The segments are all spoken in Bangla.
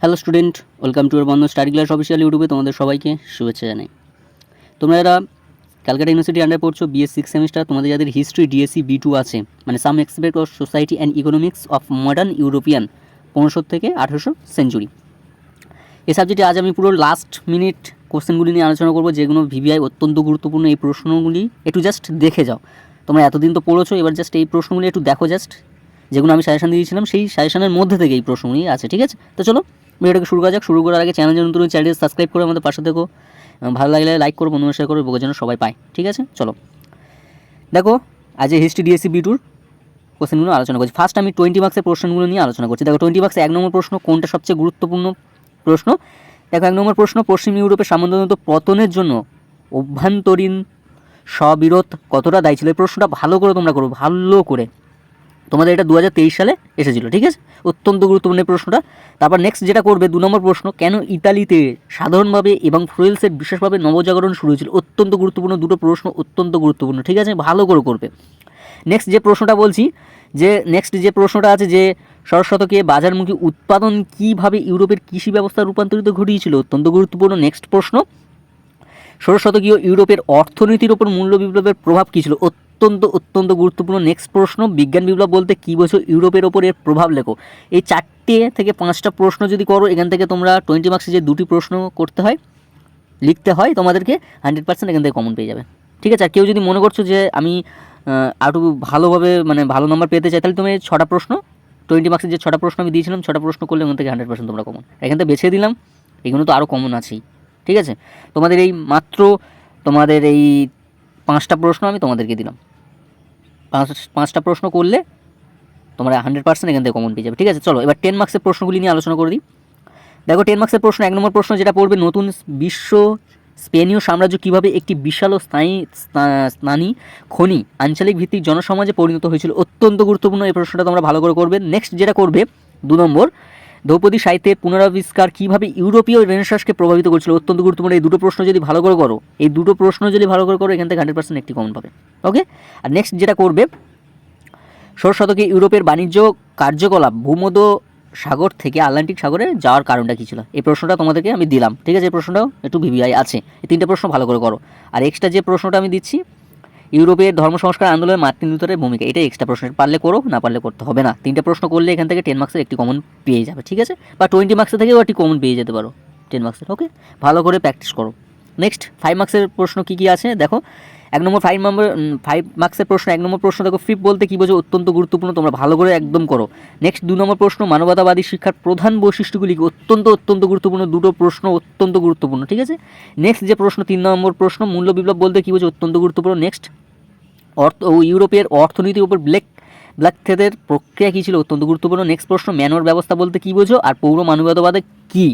Hello student, welcome to Bondhu study class official ইউটিউবে তোমাদের সবাইকে শুভেচ্ছা জানাই। তোমরা যারা ক্যালকাটা ইউনিভার্সিটি আন্ডার পড়ছো বিএস 6 সেমিস্টার, তোমাদের যাদের হিস্ট্রি ডিএসসি B2 আছে, মানে some aspect of society and economics of modern European 1500 থেকে 1800 সেঞ্চুরি, এই সাবজেক্টে আজ আমি পুরো লাস্ট মিনিট কোশ্চেনগুলি নিয়ে আলোচনা করবো, যেগুলো ভিভিআই অত্যন্ত গুরুত্বপূর্ণ। এই প্রশ্নগুলি একটু জাস্ট দেখে যাও। তোমরা এতদিন তো পড়েছো, এবার জাস্ট এই প্রশ্নগুলি একটু দেখো, জাস্ট যেগুলো আমি সাজেশন দিয়েছিলাম সেই সাজেশনের মধ্যে থেকে এই প্রশ্নগুলি আছে, ঠিক আছে? তো চলো ভিডিওটাকে শুরু করা যাক। শুরু করার আগে চ্যানেল নতুন চ্যানেলটি সাবস্ক্রাইব করে আমাদের পাশে দেখো, ভালো লাগলে লাইক করো, বন্ধুদের শেয়ার করো, বোঝার জন্য সবাই পায়, ঠিক আছে? চলো দেখো, আজ এই হিস্ট্রি ডিএসসি B2 কোশ্চেনগুলো আলোচনা করছি। ফার্স্ট আমি 20 মার্ক্সের প্রশ্নগুলো নিয়ে আলোচনা করছি। দেখো 20 মার্ক্সে 1 নম্বর প্রশ্ন, কোনটা সবচেয়ে গুরুত্বপূর্ণ প্রশ্ন? দেখো 1 নম্বর প্রশ্ন, পশ্চিম ইউরোপের সামন্ততন্ত্র পতনের জন্য অভ্যন্তরীণ স্ববিরোধ কতটা দায়ী ছিল? এই প্রশ্নটা ভালো করে তোমরা করো, ভালো করে। তোমাদের এটা 2023 সালে এসেছিলো, ঠিক আছে? অত্যন্ত গুরুত্বপূর্ণ এই প্রশ্নটা। তারপর নেক্সট যেটা করবে 2 নম্বর প্রশ্ন, কেন ইতালিতে সাধারণভাবে এবং ফ্রান্সের বিশেষভাবে নবজাগরণ শুরু হয়েছিল? অত্যন্ত গুরুত্বপূর্ণ দুটো প্রশ্ন, অত্যন্ত গুরুত্বপূর্ণ, ঠিক আছে? ভালো করে করবে। নেক্সট যে প্রশ্নটা বলছি, যে নেক্সট যে প্রশ্নটা আছে, যে ষষ্ঠ শতকে বাজারমুখী উৎপাদন কীভাবে ইউরোপের কৃষি ব্যবস্থা রূপান্তরিত ঘটিয়েছিল? অত্যন্ত গুরুত্বপূর্ণ। নেক্সট প্রশ্ন, ষোড়শ শতকীয় ইউরোপের অর্থনীতির ওপর মূল্য বিপ্লবের প্রভাব কী ছিল? অত্যন্ত গুরুত্বপূর্ণ। নেক্সট প্রশ্ন, বিজ্ঞান বিপ্লব বলতে কী বোঝো? ইউরোপের ওপর এর প্রভাব লেখো। এই 4টে থেকে 5টা প্রশ্ন যদি করো, এখান থেকে তোমরা 20 মার্ক্সে যে 2টি প্রশ্ন করতে হয়, লিখতে হয়, তোমাদেরকে 100% এখান থেকে কমন পেয়ে যাবে, ঠিক আছে? আর কেউ যদি মনে করছো যে আমি আরও ভালোভাবে মানে ভালো নম্বর পেতে চাই, তাহলে তুমি 6টা প্রশ্ন, 20 মার্ক্সের যে 6টা প্রশ্ন আমি দিয়েছিলাম, 6টা প্রশ্ন করলে ওখান থেকে 100% তোমরা কমন। এখান থেকে বেছে দিলাম, এগুলো তো আরও কমন আছেই, ঠিক আছে? তোমাদের এই মাত্র তোমাদের এই 5টা প্রশ্ন আমি তোমাদেরকে দিলাম। 5টা প্রশ্ন করলে তোমরা 100% এখান থেকে কমন পেয়ে যাবে, ঠিক আছে? চলো এবার 10 মার্ক্সের প্রশ্নগুলি নিয়ে আলোচনা করে দিই। দেখো 10 মার্ক্সের প্রশ্ন, 1 নম্বর প্রশ্ন যেটা পড়বে, নতুন বিশ্ব স্পেনীয় সাম্রাজ্য কীভাবে একটি বিশাল ও স্থায়ী খনি আঞ্চলিক ভিত্তিক জনসমাজে পরিণত হয়েছিল? অত্যন্ত গুরুত্বপূর্ণ, এই প্রশ্নটা তোমরা ভালো করে করবে। নেক্সট যেটা করবে 2 নম্বর, ধ্রুপদী সাহিত্যের পুনরাবিষ্কার কীভাবে ইউরোপীয় রেনেসাঁসকে প্রভাবিত করেছিল? অত্যন্ত গুরুত্বপূর্ণ। এই দুটো প্রশ্ন যদি ভালো করে করো, এখান থেকে 100% একটি কমন পাবে, ওকে? আর নেক্সট যেটা করবে, ষোড়শ শতকে ইউরোপের বাণিজ্য কার্যকলাপ ভূমধ্য সাগর থেকে আটলান্টিক সাগরে যাওয়ার কারণটা কী ছিল? এই প্রশ্নটা তোমাদেরকে আমি দিলাম, ঠিক আছে? এই প্রশ্নটাও একটু ভিভিআই আছে। এই 3টে প্রশ্ন ভালো করে করো। আর এক্সট্রা যে প্রশ্নটা আমি দিচ্ছি, ইউরোপের ধর্ম সংস্কার আন্দোলনে মার্টিন লুথারের ভূমিকা, এটা এক্সট্রা প্রশ্ন, পারলে করো, না পারলে করতে হবে না। 3টে প্রশ্ন করলে এখান থেকে 10 মার্ক্সের একটি কমন পেয়ে যাবে, ঠিক আছে? বা 20 মার্ক্সের থেকেও একটি কমন পেয়ে যেতে পারো 10 মার্ক্সের, ওকে? ভালো করে প্র্যাকটিস করো। নেক্সট 5 মার্ক্সের প্রশ্ন কী কী আছে দেখো। 5 মার্ক্সের প্রশ্ন, 1 নম্বর প্রশ্ন দেখো, ফিপ বলতে কী বোঝো? অত্যন্ত গুরুত্বপূর্ণ, তোমরা ভালো করে একদম করো। নেক্সট 2 নম্বর প্রশ্ন, মানবতাবাদী শিক্ষার প্রধান বৈশিষ্ট্যগুলি অত্যন্ত গুরুত্বপূর্ণ, দুটো প্রশ্ন অত্যন্ত গুরুত্বপূর্ণ, ঠিক আছে? নেক্সট যে প্রশ্ন 3 নম্বর প্রশ্ন, মূল্য বিপ্লব বলতে কী বোঝো? অত্যন্ত গুরুত্বপূর্ণ। নেক্সট ইউরোপের অর্থনীতির উপর ব্ল্যাক থ্রেডের প্রক্রিয়া কী ছিল? অত্যন্ত গুরুত্বপূর্ণ। নেক্সট প্রশ্ন, ম্যানুয়ার ব্যবস্থা বলতে কী বোঝো? আর পৌর মানবতাবাদে কী?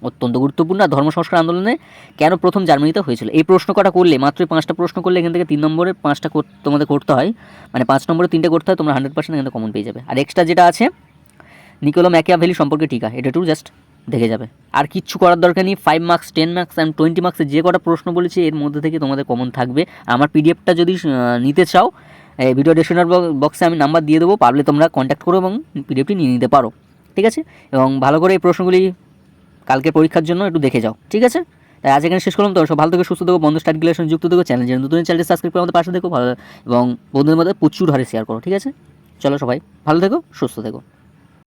অত্যন্ত গুরুত্বপূর্ণ। আর ধর্ম সংস্কার আন্দোলনে কেন প্রথম জার্মানিতে হয়েছিল? এই প্রশ্ন কটা করলে, মাত্র 5টা প্রশ্ন করলে এখান থেকে 3 নম্বরের 5টা তোমাদের করতে হয়, মানে 5 নম্বরে 3টে করতে হয়, তোমরা 100% এখান থেকে কমন পেয়ে যাবে। আর এক্সট্রা যেটা আছে, নিকোলো ম্যাকিয়াভেলি সম্পর্কে টিকা, এটা একটু জাস্ট দেখে যাবে। আর কিচ্ছু করার দরকার নেই। 5 মার্ক্স, 10 মার্ক্স অ্যান্ড 20 মার্ক্সের যে কটা প্রশ্ন বলেছি, এর মধ্যে থেকে তোমাদের কমন থাকবে। আমার পিডিএফটা যদি নিতে চাও, ভিডিও ডেসক্রিপশন বক্সে আমি নাম্বার দিয়ে দেবো, পারলে তোমরা কন্ট্যাক্ট করো এবং পিডিএফটি নিয়ে নিতে পারো, ঠিক আছে? এবং ভালো করে এই প্রশ্নগুলি কালকে পরীক্ষার জন্য একটু দেখে যাও, ঠিক আছে? তাই আজ এখানে শেষ করলাম। তো সব ভালো থেকে সুস্থ থেকো, বন্ধু স্টাডি ক্লাসের সঙ্গে যুক্ত থেকো, চ্যানেলটি সাবস্ক্রাইব করে আমাদের পাশে দেখো, ভালো এবং বন্ধুদের মধ্যে প্রচুর হারে শেয়ার করো, ঠিক আছে? চলো সবাই ভালো থেকো, সুস্থ থেকো।